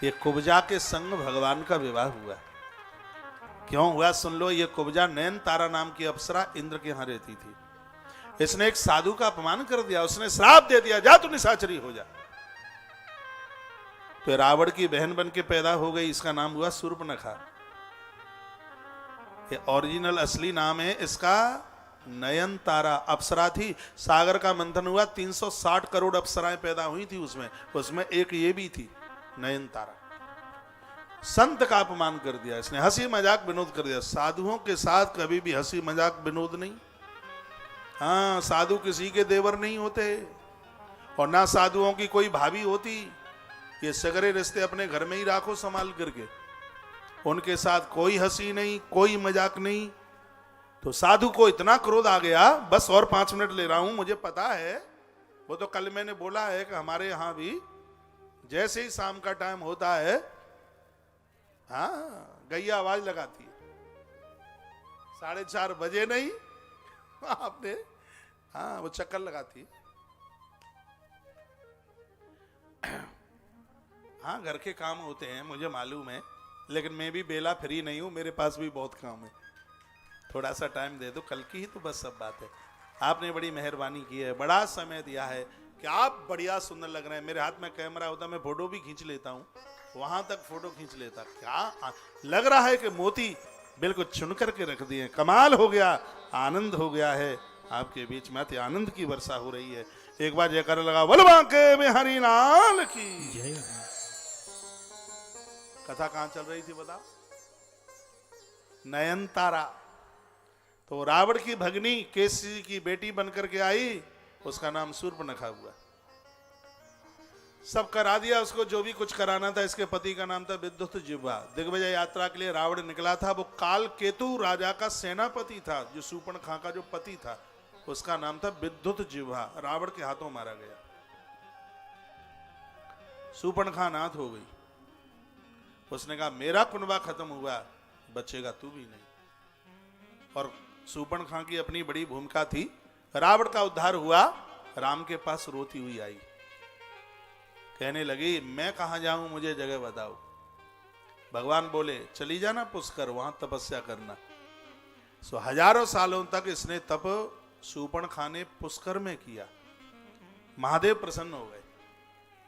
ये कुब्जा के संग भगवान का विवाह हुआ। क्यों हुआ सुन लो। ये कुब्जा नयन तारा नाम की अप्सरा इंद्र के यहां रहती थी। इसने एक साधु का अपमान कर दिया, उसने श्राप दे दिया, जा तू निशाचरी हो जा। तो रावण की बहन बन के पैदा हो गई, इसका नाम हुआ शूर्पणखा। ये ओरिजिनल असली नाम है इसका नयन तारा। अप्सरा थी, सागर का मंथन हुआ, 360 करोड़ अप्सराएं पैदा हुई थी उसमें एक ये भी थी नयन तारा। संत का अपमान कर दिया इसने, हंसी मजाक विनोद कर दिया। साधुओं के साथ कभी भी हंसी मजाक विनोद नहीं। हाँ, साधु किसी के देवर नहीं होते और ना साधुओं की कोई भाभी होती। ये सगरे रिश्ते अपने घर में ही राखो संभाल करके। उनके साथ कोई हंसी नहीं, कोई मजाक नहीं। तो साधु को इतना क्रोध आ गया, बस और 5 मिनट ले रहा हूं, मुझे पता है। वो तो कल मैंने बोला है कि हमारे यहां भी जैसे ही शाम का टाइम होता है, हाँ, गैया आवाज लगाती है। 4:30 बजे नहीं आपने, हाँ, वो चक्कर लगाती है। हाँ, घर के काम होते हैं मुझे मालूम है, लेकिन मैं भी बेला फ्री नहीं हूं, मेरे पास भी बहुत काम है। थोड़ा सा टाइम दे दो, कल की ही तो बस सब बात है। आपने बड़ी मेहरबानी की है, बड़ा समय दिया है कि आप बढ़िया सुंदर लग रहे हैं। मेरे हाथ में कैमरा होता, मैं फोटो भी खींच लेता हूं, वहां तक फोटो खींच लेता। क्या लग रहा है कि मोती बिल्कुल चुन करके रख दिए। कमाल हो गया, आनंद हो गया है आपके बीच में। आनंद की वर्षा हो रही है। एक बार जयकार लगा, बलवा के में हरि लाल की। कथा कहां चल रही थी बताओ? नयन तारा। तो रावण की भगनी केसी की बेटी बनकर के आई, उसका नाम शूर्पणखा हुआ। सब करा दिया उसको, जो भी कुछ कराना था। इसके पति का नाम था विद्युत जिह्वा। दिग्विजय यात्रा के लिए रावण निकला था। वो काल केतु राजा का सेनापति था, जो शूर्पणखा का जो पति था, उसका नाम था विद्युत जिह्वा। रावण के हाथों मारा गया। शूर्पणखा नाथ हो गई। उसने कहा मेरा कुनबा खत्म हुआ, बचेगा तू भी नहीं। और शूर्पणखा की अपनी बड़ी भूमिका थी। रावण का उद्धार हुआ, राम के पास रोती हुई आई, कहने लगी मैं कहां जाऊं, मुझे जगह बताओ। भगवान बोले चली जाना पुष्कर, वहां तपस्या करना। सो हजारों सालों तक इसने तप शूर्पणखा ने पुष्कर में किया। महादेव प्रसन्न हो गए।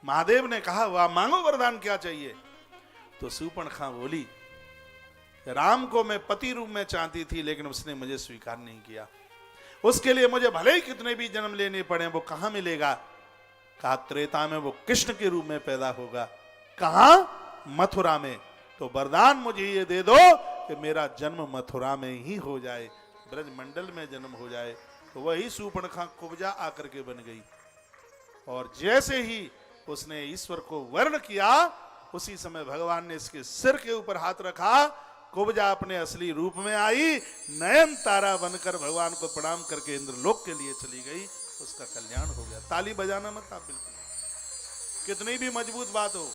महादेव ने कहा वाह, मांगो वरदान, क्या चाहिए? तो शूर्पणखा बोली राम को मैं पति रूप में चाहती थी, लेकिन उसने मुझे स्वीकार नहीं किया। उसके लिए मुझे भले ही कितने भी जन्म लेने पड़े, वो कहां मिलेगा? कहा त्रेता में वो कृष्ण के रूप में पैदा होगा। कहां? मथुरा में। तो वरदान मुझे ये दे दो कि मेरा जन्म मथुरा में ही हो जाए, ब्रजमंडल में जन्म हो जाए। तो वही शूर्पणखा कुब्जा आकर के बन गई। और जैसे ही उसने ईश्वर को वर्ण किया, उसी समय भगवान ने इसके सिर के ऊपर हाथ रखा। कुब्जा अपने असली रूप में आई, नयन तारा बनकर भगवान को प्रणाम करके इंद्रलोक के लिए चली गई। उसका कल्याण हो गया। ताली बजाना मत आप, बिल्कुल कितनी भी मजबूत बात हो।